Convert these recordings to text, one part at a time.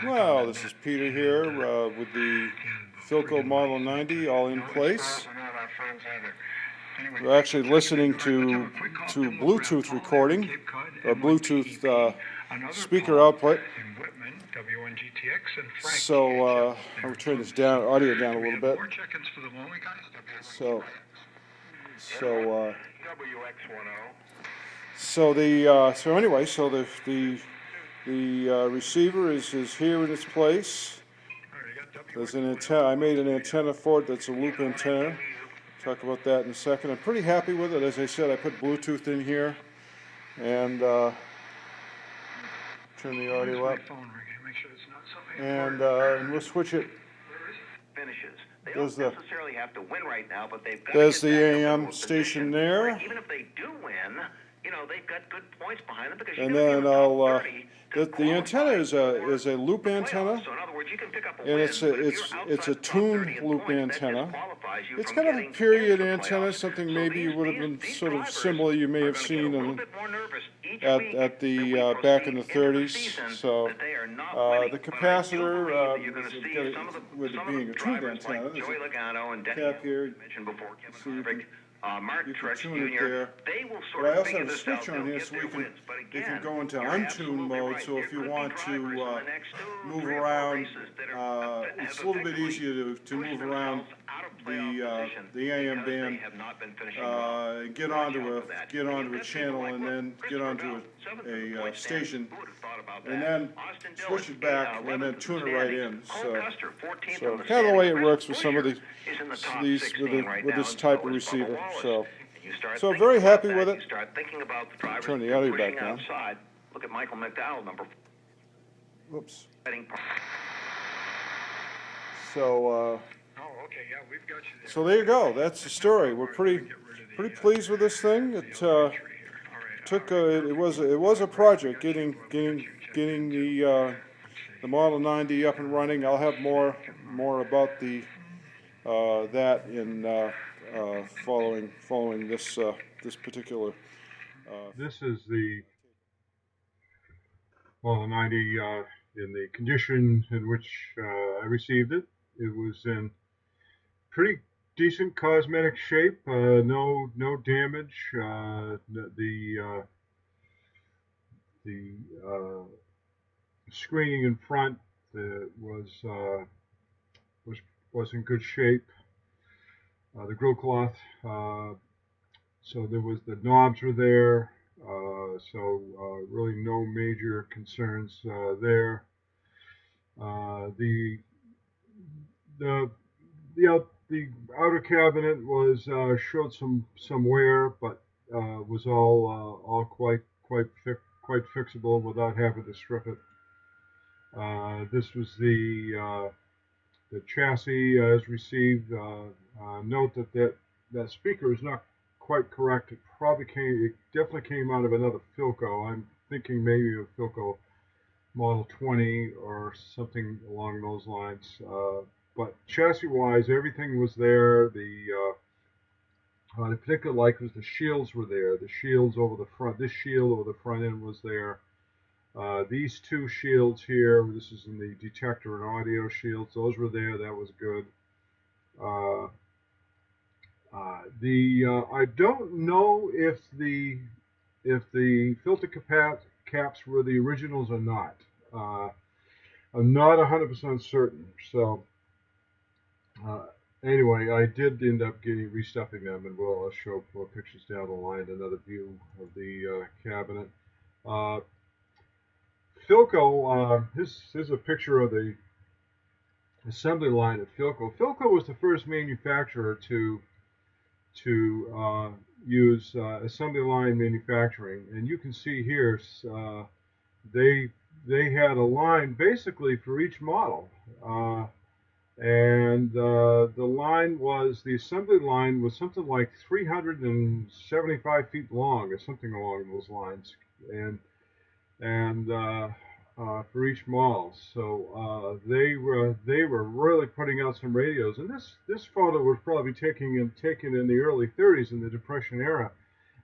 Well, this is Peter here with the Philco Model 90 all in place. We're actually listening to Bluetooth recording, or Bluetooth speaker output. So I'll turn this down, audio down a little bit. The receiver is here in its place. There's an antenna. I made an antenna for it that's a loop antenna. Talk about that in a second. I'm pretty happy with it. As I said, I put Bluetooth in here, and turn the audio up, and we'll switch it. There's the AM station there. Even if they do win, you know, they've got good points behind them because and then I'll the antenna is a loop antenna, and it's a tune loop antenna. It's kind of a period antenna, something maybe would have been sort of similar you may have seen at the back in the 30s. So the capacitor, with it being a tuned antenna, there's a cap here, so you can tune it there. But I also have a switch on here so it can go into untuned mode, so if you want to move around, it's a little bit easier to move around the AM band, get onto a channel and then get onto a station, and then switch it back and then tune it right in. So kind of the way it works with some of these with this type of receiver. So very happy with it. Turn the audio back down. Look at Michael McDowell, number. Whoops. So there you go. That's the story. We're pretty pleased with this thing. It took it was a project getting the Model 90 up and running. I'll have more about that in following this particular. This is the Model 90 in the condition in which I received it. It was in pretty decent cosmetic shape, no damage. The screening in front was in good shape. The grill cloth, so the knobs were there, so really no major concerns there. The outer cabinet showed some wear, but was all quite fixable without having to strip it. This was the chassis as received. Note that speaker is not quite correct. It definitely came out of another Philco. I'm thinking maybe a Philco Model 20 or something along those lines. But chassis-wise, everything was there. The particular like was the shields were there. The shields over the front. This shield over the front end was there. These two shields here, this is in the detector and audio shields, those were there. That was good. I don't know if the filter caps were the originals or not. I'm not 100% certain. So anyway, I did end up restuffing them, and we'll show more pictures down the line. Another view of the cabinet. Philco, here's a picture of the assembly line at Philco. Philco was the first manufacturer to use assembly line manufacturing, and you can see here they had a line basically for each model, and the assembly line was something like 375 feet long or something along those lines, and for each model. So they were really putting out some radios, and this photo was probably taken in the early 30s in the Depression era,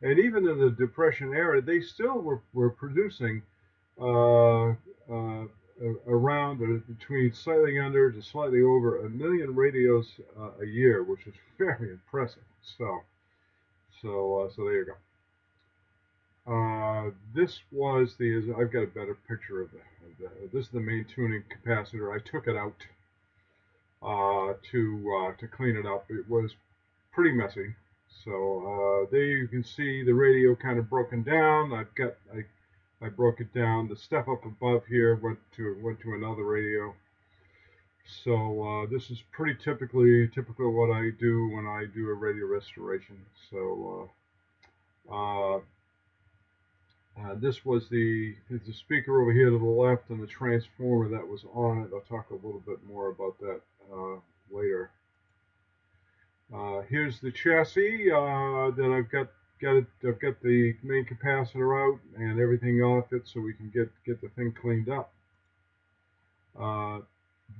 and even in the Depression era they still were producing around between slightly under to slightly over 1 million radios a year, which is very impressive. So there you go. This was I've got a better picture of this is the main tuning capacitor. I took it out to clean it up. It was pretty messy. So there you can see the radio kind of broken down. I broke it down. The stuff up above here went to another radio. So this is pretty typical what I do when I do a radio restoration. So this was the speaker over here to the left and the transformer that was on it. I'll talk a little bit more about that later. Here's the chassis. Then I've got the main capacitor out and everything off it, so we can get the thing cleaned up.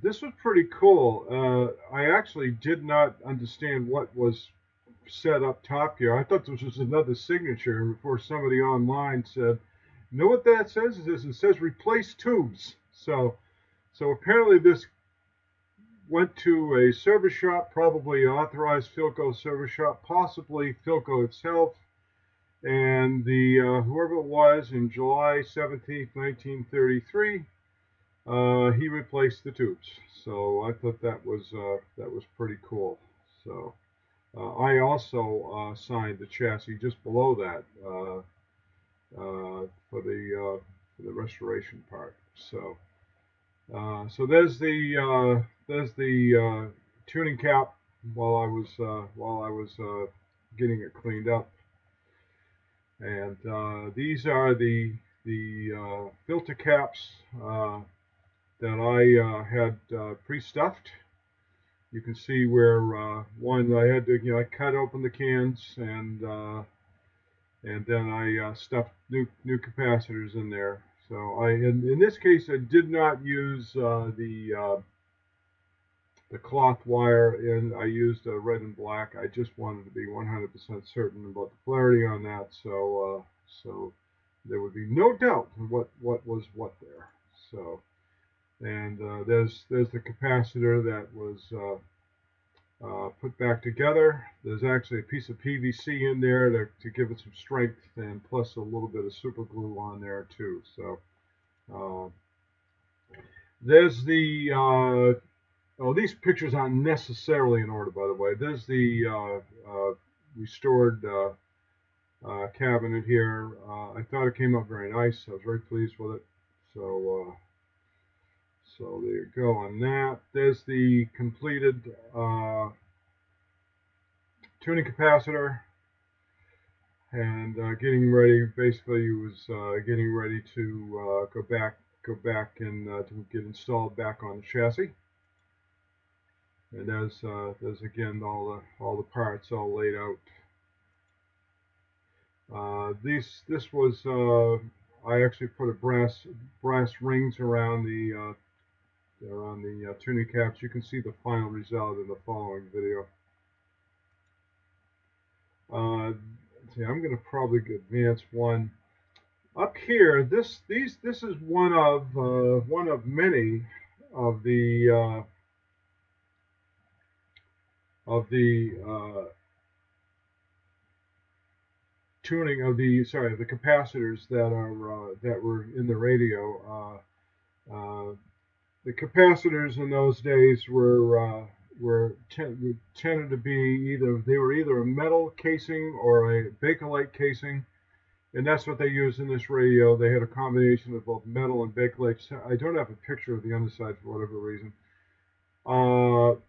This was pretty cool. I actually did not understand what was set up top here. I thought this was another signature before somebody online said, "You know what that says? It says replace tubes." So apparently this went to a service shop, probably an authorized Philco service shop, possibly Philco itself, and the whoever it was in July 17th, 1933, he replaced the tubes. So I thought that was pretty cool. So I also signed the chassis just below that for the restoration part. So there's the tuning cap while I was getting it cleaned up, and these are the filter caps that I had pre-stuffed. You can see where one I had to I cut open the cans and then I stuffed new capacitors in there. So in this case I did not use the cloth wire, and I used red and black. I just wanted to be 100% certain about the clarity on that, so there would be no doubt what was what there. So, and there's the capacitor that was put back together. There's actually a piece of PVC in there to give it some strength, and plus a little bit of super glue on there too. So there's the these pictures aren't necessarily in order, by the way. There's the restored cabinet here. I thought it came up very nice. I was very pleased with it. So so there you go on that. There's the completed tuning capacitor, and getting ready. Basically, he was getting ready to go back and to get installed back on the chassis. And there's again all the parts all laid out. This was I actually put a brass rings around the tuning caps. You can see the final result in the following video. See, I'm going to probably advance one up here. This is one of many of the tuning of the capacitors that were in the radio. The capacitors in those days tended to be either a metal casing or a bakelite casing, and that's what they used in this radio. They had a combination of both metal and bakelite. I don't have a picture of the underside for whatever reason. So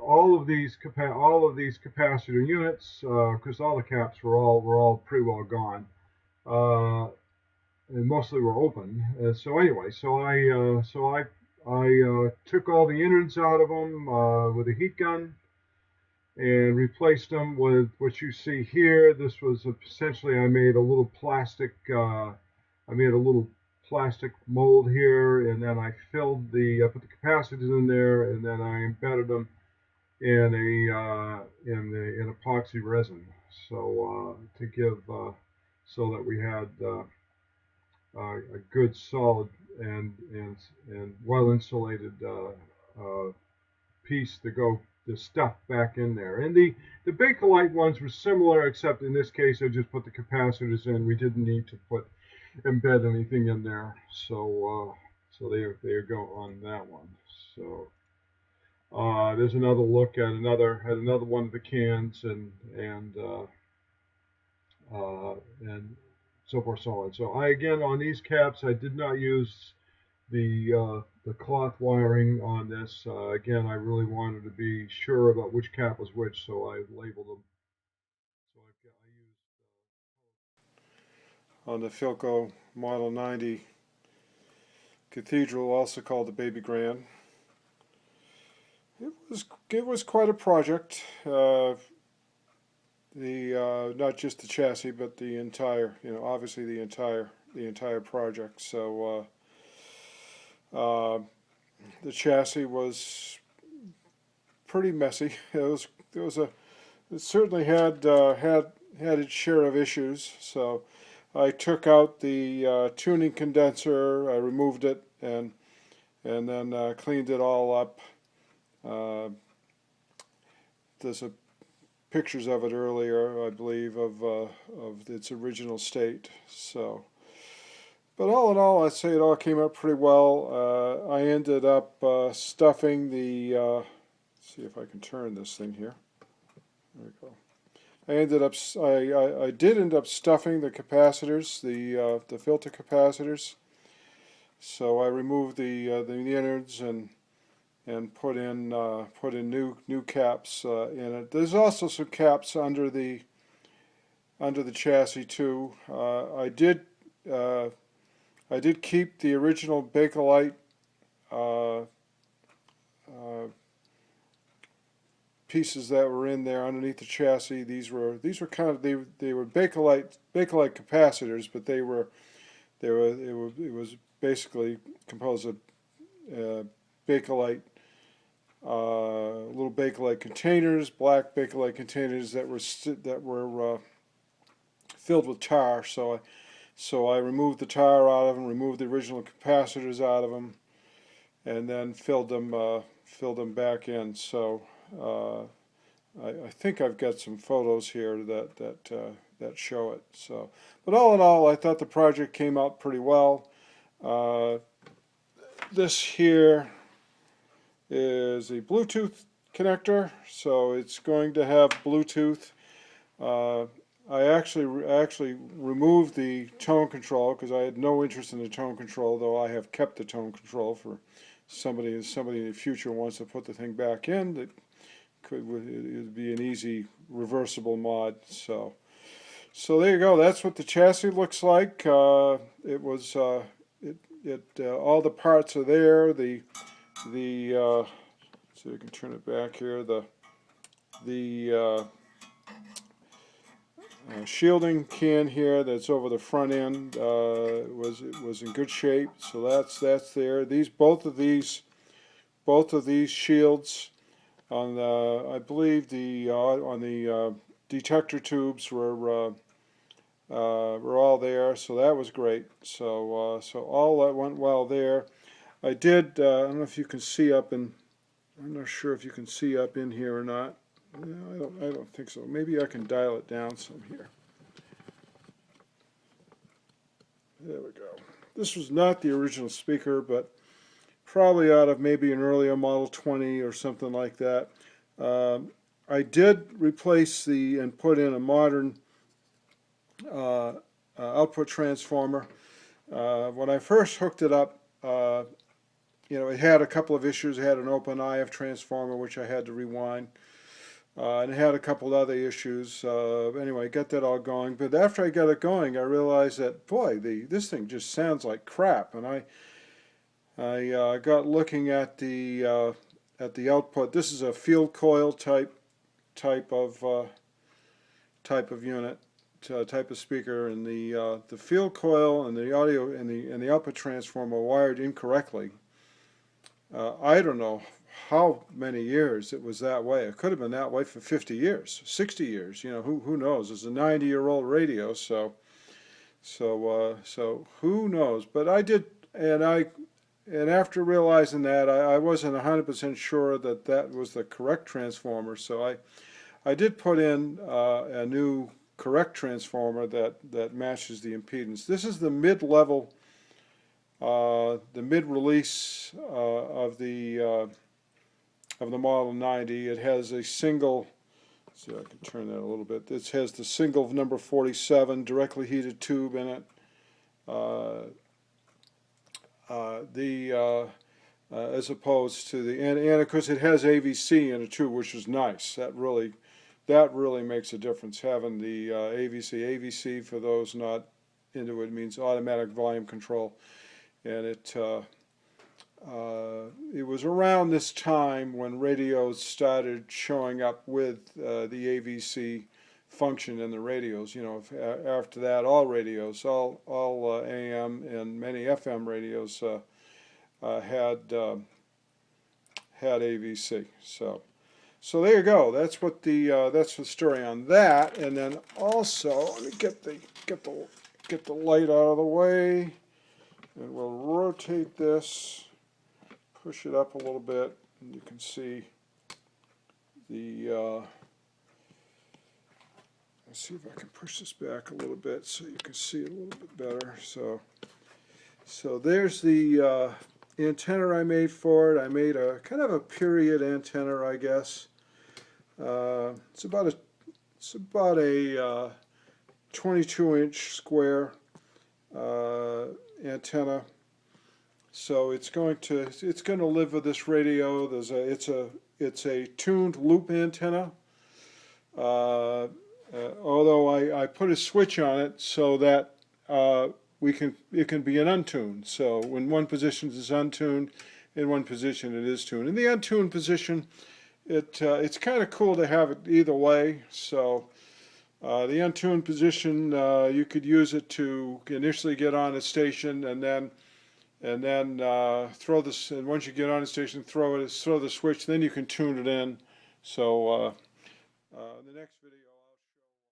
all of these capacitor units, because all the caps were all pretty well gone, and mostly were open. So anyway, so I took all the innards out of them with a heat gun and replaced them with what you see here. This was essentially, I made a little plastic mold here, and then I put the capacitors in there, and then I embedded them in epoxy resin. So to give so that we had a good, solid, and well insulated piece to stuff back in there. And the bakelite ones were similar, except in this case I just put the capacitors in. We didn't need to embed anything in there. So there go on that one. So there's another look at another one of the cans, and so forth, so on. So again, on these caps, I did not use the cloth wiring on this. Again, I really wanted to be sure about which cap was which, so I labeled them. So I used On the Philco Model 90 cathedral, also called the Baby Grand. It was quite a project. Not just the chassis, but the entire, obviously the entire project. So the chassis was pretty messy. It certainly had its share of issues. So I took out the tuning condenser, I removed it, and then cleaned it all up. There's pictures of it earlier, I believe, of its original state. So, but all in all, I'd say it all came out pretty well. I ended up stuffing the. Let's see if I can turn this thing here. There we go. I did end up stuffing the capacitors, the filter capacitors. So I removed the innards and put in new caps in it. There's also some caps under the chassis too. I did keep the original bakelite pieces that were in there underneath the chassis. These were kind of they were bakelite capacitors, but it was basically composed of bakelite. Little bakelite containers, black bakelite containers that were filled with tar. So I removed the tar out of them, removed the original capacitors out of them, and then filled them back in. So I think I've got some photos here that show it. So, but all in all, I thought the project came out pretty well. This here is a Bluetooth connector, so it's going to have Bluetooth. I actually removed the tone control because I had no interest in the tone control, though I have kept the tone control for somebody in the future wants to put the thing back in. That it'd be an easy reversible mod. So there you go. That's what the chassis looks like. All the parts are there. So you can turn it back here. The shielding can here that's over the front end was in good shape. So that's there. Both of these shields on the, I believe on the detector tubes were all there. So that was great. So all that went well there. I did. I don't know if you can see up in. I'm not sure if you can see up in here or not. No, I don't think so. Maybe I can dial it down some here. There we go. This was not the original speaker, but probably out of maybe an earlier Model 20 or something like that. I did replace and put in a modern output transformer. When I first hooked it up, it had a couple of issues. It had an open IF transformer, which I had to rewind. And it had a couple other issues. Anyway, I got that all going. But after I got it going, I realized that, boy, this thing just sounds like crap. And I got looking at the output. This is a field coil type of unit, type of speaker, and the field coil and the audio and the output transformer are wired incorrectly. I don't know how many years it was that way. It could have been that way for 50 years, 60 years. Who knows? It's a 90-year-old radio, so So who knows? But I did, and after realizing that, I wasn't 100% sure that that was the correct transformer. So I did put in a new correct transformer that matches the impedance. This is the mid-level, the mid-release of the Model 90. It has a single. See, I can turn that a little bit. This has the single number 47 directly heated tube in it. As opposed to the, and of course it has AVC in it too, which is nice. That really makes a difference, having the AVC. AVC, for those not into it, means automatic volume control, and it was around this time when radios started showing up with the AVC function in the radios. You know, after that, all radios, all AM and many FM radios had AVC. So there you go. That's what that's the story on that. And then also, let me get the light out of the way, and we'll rotate this. Push it up a little bit, and you can see the, let's see if I can push this back a little bit so you can see it a little bit better. So there's the antenna I made for it. I made a kind of a period antenna, I guess. It's about a 22-inch square antenna. So it's going to live with this radio. It's a tuned loop antenna. Although I put a switch on it so that it can be an untuned. So when one position is untuned, in one position it is tuned. In the untuned position, it's kind of cool to have it either way. So the untuned position, you could use it to initially get on a station, and then throw this. And once you get on a station, throw the switch. Then you can tune it in. So the next video.